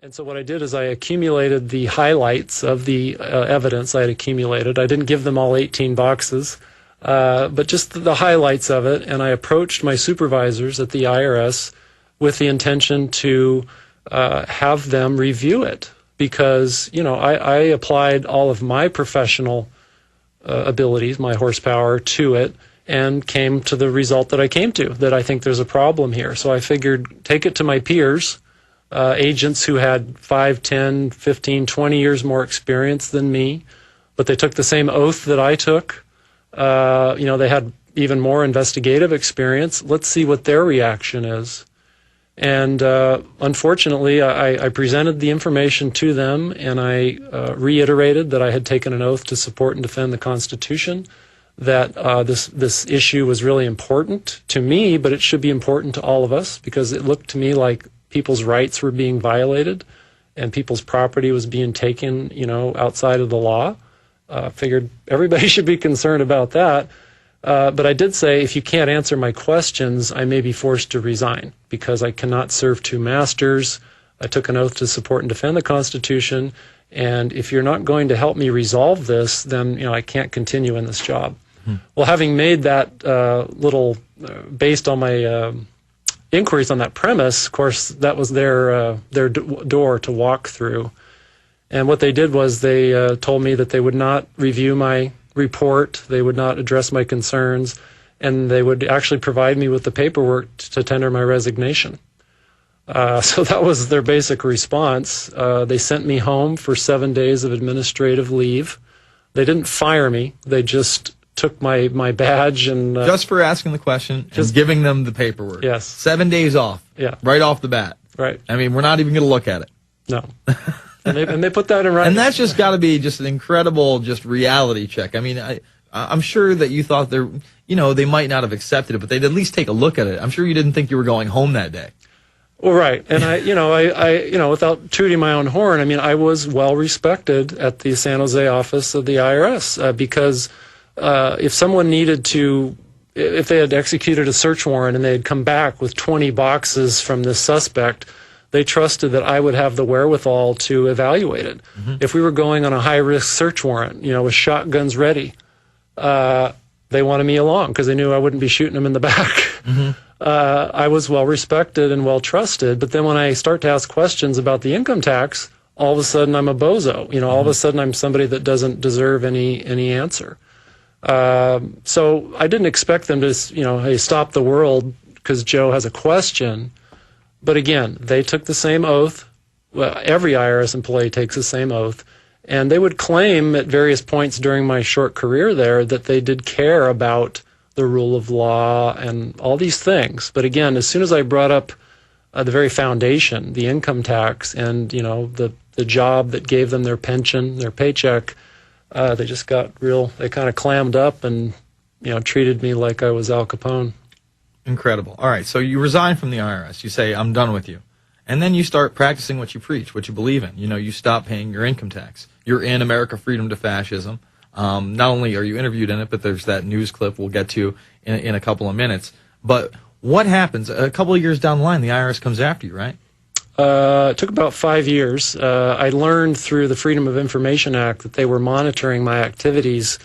And so what I did is I accumulated the highlights of the evidence I had accumulated. I didn't give them all 18 boxes, but just the highlights of it. And I approached my supervisors at the IRS with the intention to have them review it, because, you know, I applied all of my professional abilities, my horsepower, to it, and came to the result that I came to, that I think there's a problem here. So I figured, take it to my peers, agents who had 5, 10, 15, 20 years more experience than me, but they took the same oath that I took. You know, they had even more investigative experience. Let's see what their reaction is. And unfortunately, I presented the information to them, and I reiterated that I had taken an oath to support and defend the Constitution, that this issue was really important to me, but it should be important to all of us, because it looked to me like people's rights were being violated and people's property was being taken, you know, outside of the law. Figured everybody should be concerned about that. But I did say, if you can't answer my questions, I may be forced to resign, because I cannot serve two masters. I took an oath to support and defend the Constitution, and if you're not going to help me resolve this, then, you know, I can't continue in this job. Well, having made that based on my inquiries on that premise, of course, that was their door to walk through. And what they did was they told me that they would not review my report, they would not address my concerns, and they would actually provide me with the paperwork to tender my resignation. So that was their basic response. They sent me home for 7 days of administrative leave. They didn't fire me. They just took my badge and... just for asking the question, just giving them the paperwork. Yes. 7 days off. Yeah. Right off the bat. Right. I mean, we're not even going to look at it. No. And they put that in writing. And that's just got to be just an incredible reality check. I mean, I'm sure that you thought they might not have accepted it, but they'd at least take a look at it. I'm sure you didn't think you were going home that day. Well, right. And I without tooting my own horn, I mean, I was well respected at the San Jose office of the IRS, because if someone needed to, if they had executed a search warrant and they had come back with 20 boxes from this suspect, they trusted that I would have the wherewithal to evaluate it. If we were going on a high-risk search warrant, you know, with shotguns ready, they wanted me along because they knew I wouldn't be shooting them in the back. I was well respected and well trusted, but then when I start to ask questions about the income tax, all of a sudden I'm a bozo. You know, all of a sudden I'm somebody that doesn't deserve any answer. So I didn't expect them to, you know, hey, stop the world because Joe has a question. But again, they took the same oath. Well, every IRS employee takes the same oath. And they would claim at various points during my short career there that they did care about the rule of law and all these things. But again, as soon as I brought up the very foundation, the income tax, and, you know, the job that gave them their pension, their paycheck, they just got they kind of clammed up and, you know, treated me like I was Al Capone. Incredible. All right, so you resign from the IRS. You say, I'm done with you. And then you start practicing what you preach, what you believe in. You know, you stop paying your income tax. You're in America Freedom to Fascism. Not only are you interviewed in it, but there's that news clip we'll get to in a couple of minutes. But what happens? A couple of years down the line, the IRS comes after you, right? It took about 5 years. I learned through the Freedom of Information Act that they were monitoring my activities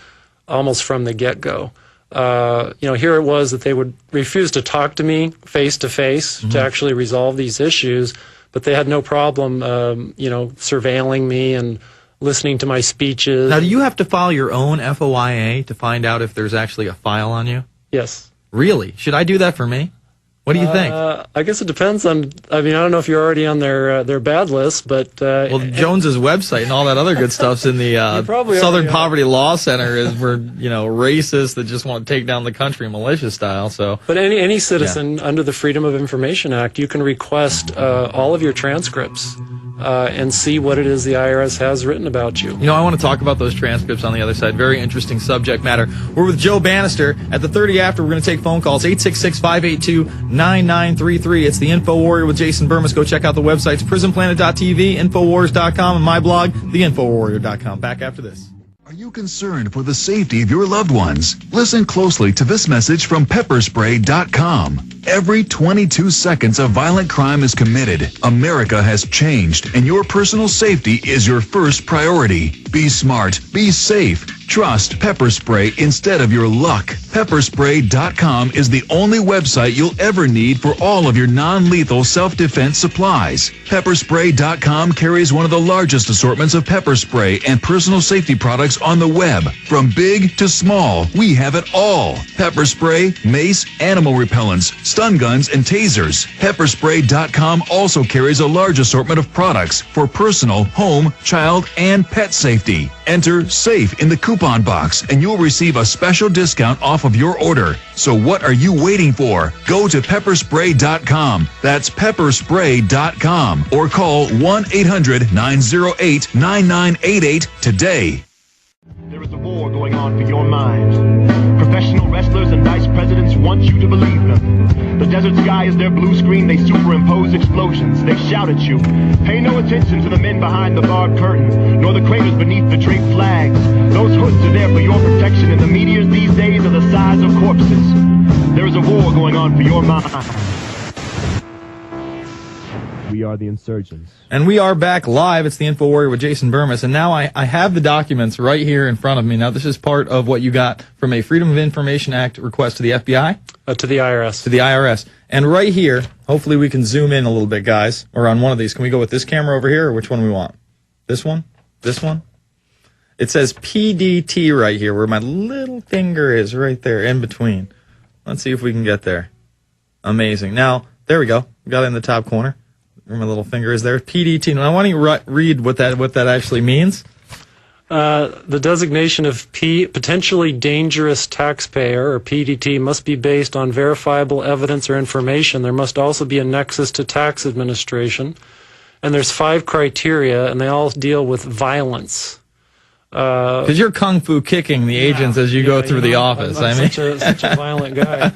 almost from the get-go. You know, here it was that they would refuse to talk to me face to face to actually resolve these issues, but they had no problem, you know, surveilling me and listening to my speeches. Now, do you have to file your own FOIA to find out if there's actually a file on you? Yes. Really? Should I do that for me? What do you think? I guess it depends on, I mean, I don't know if you're already on their bad list, but... well, Jones's website and all that other good stuff's in the Southern Poverty Law Center is for, you know, racists that just want to take down the country militia style, so... But any citizen under the Freedom of Information Act, you can request all of your transcripts and see what it is the IRS has written about you. You know, I want to talk about those transcripts on the other side. Very interesting subject matter. We're with Joe Banister. At the 30 after, we're going to take phone calls. 866-582-9933. It's the InfoWarrior with Jason Bermas. Go check out the websites, prisonplanet.tv, Infowars.com, and my blog, theinfowarrior.com. Back after this. Are you concerned for the safety of your loved ones? Listen closely to this message from pepperspray.com. Every 22 seconds a violent crime is committed. America has changed, and your personal safety is your first priority. Be smart. Be safe. Trust pepper spray instead of your luck. Pepperspray.com is the only website you'll ever need for all of your non-lethal self-defense supplies. Pepperspray.com carries one of the largest assortments of pepper spray and personal safety products on the web. From big to small, we have it all. Pepper spray, mace, animal repellents, stun guns, and tasers. Pepperspray.com also carries a large assortment of products for personal, home, child, and pet safety. Enter SAFE in the coupon box and you'll receive a special discount off of your order. So what are you waiting for? Go to pepperspray.com. That's pepperspray.com or call 1-800-908-9988 today. There is a war going on for your mind. Professional wrestlers and vice presidents want you to believe them. The desert sky is their blue screen. They superimpose explosions. They shout at you. Pay no attention to the men behind the barred curtain, nor the craters beneath the draped flags. Those hoods are there for your protection, and the meteors these days are the size of corpses. There is a war going on for your mind. We are the insurgents. And we are back live. It's the InfoWarrior with Jason Bermas. And now I have the documents right here in front of me. Now, this is part of what you got from a Freedom of Information Act request to the FBI? To the IRS. To the IRS. And right here, hopefully we can zoom in a little bit, guys, or on one of these. Can we go with this camera over here, or which one we want? This one? This one? It says PDT right here, where my little finger is right there in between. Let's see if we can get there. Amazing. Now, there we go. We got it in the top corner. Where my little finger is there. PDT. Now, why don't you read what that actually means? The designation of potentially dangerous taxpayer, or PDT, must be based on verifiable evidence or information. There must also be a nexus to tax administration. And there's 5 criteria, and they all deal with violence. Because you're kung fu kicking the agents as you go through the office. I'm such a violent guy.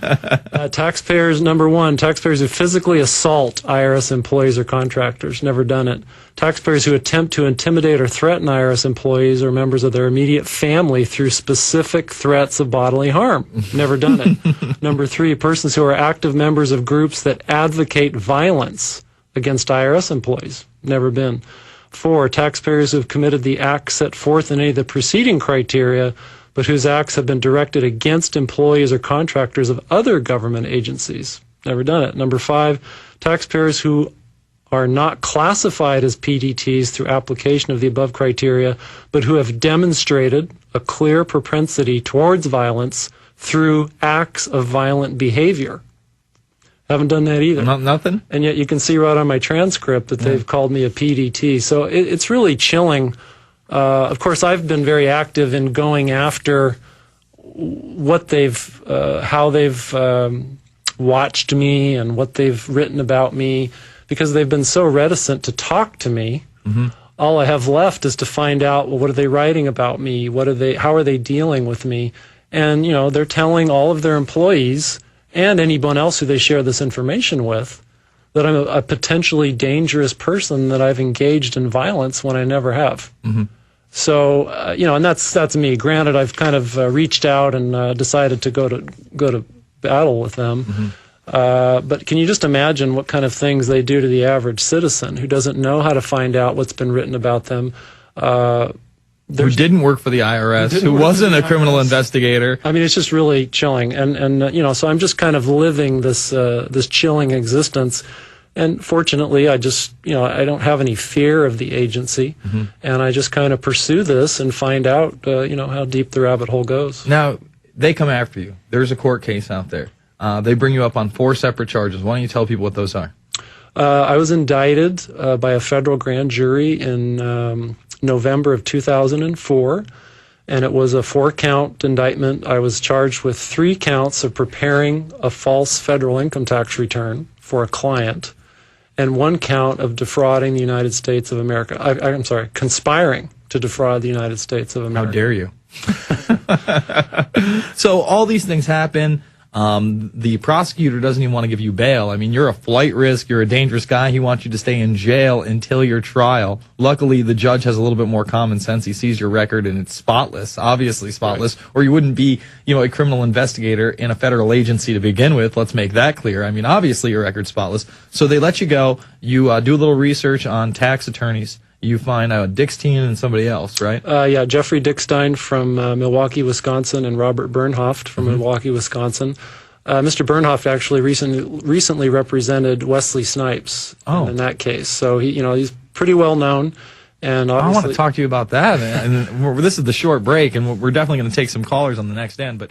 Taxpayers, number 1, taxpayers who physically assault IRS employees or contractors. Never done it. Taxpayers who attempt to intimidate or threaten IRS employees or members of their immediate family through specific threats of bodily harm. Never done it. Number 3, persons who are active members of groups that advocate violence against IRS employees. Never been. 4, taxpayers who have committed the acts set forth in any of the preceding criteria, but whose acts have been directed against employees or contractors of other government agencies. Never done it. Number 5, taxpayers who are not classified as PDTs through application of the above criteria, but who have demonstrated a clear propensity towards violence through acts of violent behavior. Haven't done that either. Nothing? And yet you can see right on my transcript that they've called me a PDT. So it's really chilling. Of course, I've been very active in going after what how they've watched me and what they've written about me, because they've been so reticent to talk to me. Mm-hmm. All I have left is to find out, well, what are they writing about me? How are they dealing with me? And, they're telling all of their employees and anyone else who they share this information with that I'm a potentially dangerous person, that I've engaged in violence when I never have. Mm-hmm. So, and that's me. Granted, I've kind of reached out and decided to go to battle with them. Mm-hmm. But can you just imagine what kind of things they do to the average citizen who doesn't know how to find out what's been written about them? Who didn't work for the IRS, who wasn't a criminal investigator. I mean, it's just really chilling. And so I'm just kind of living this chilling existence. And fortunately, I just, I don't have any fear of the agency. Mm-hmm. And I just kind of pursue this and find out, how deep the rabbit hole goes. Now, they come after you. There's a court case out there. They bring you up on 4 separate charges. Why don't you tell people what those are? I was indicted by a federal grand jury in November of 2004, and it was a 4-count indictment. I was charged with 3 counts of preparing a false federal income tax return for a client, and 1 count of defrauding the United States of America. I'm sorry, conspiring to defraud the United States of America. How dare you? So all these things happen. The prosecutor doesn't even want to give you bail. I mean, you're a flight risk. You're a dangerous guy. He wants you to stay in jail until your trial. Luckily, the judge has a little bit more common sense. He sees your record and it's spotless, obviously spotless, right. Or you wouldn't be, a criminal investigator in a federal agency to begin with. Let's make that clear. I mean, obviously your record's spotless. So they let you go. You do a little research on tax attorneys. You find Dickstein and somebody else, right? Yeah, Jeffrey Dickstein from Milwaukee, Wisconsin, and Robert Bernhoft from Milwaukee, Wisconsin. Mr. Bernhoft actually recently represented Wesley Snipes in that case. So he's pretty well known. And obviously, I want to talk to you about that. And this is the short break, and we're definitely going to take some callers on the next end. But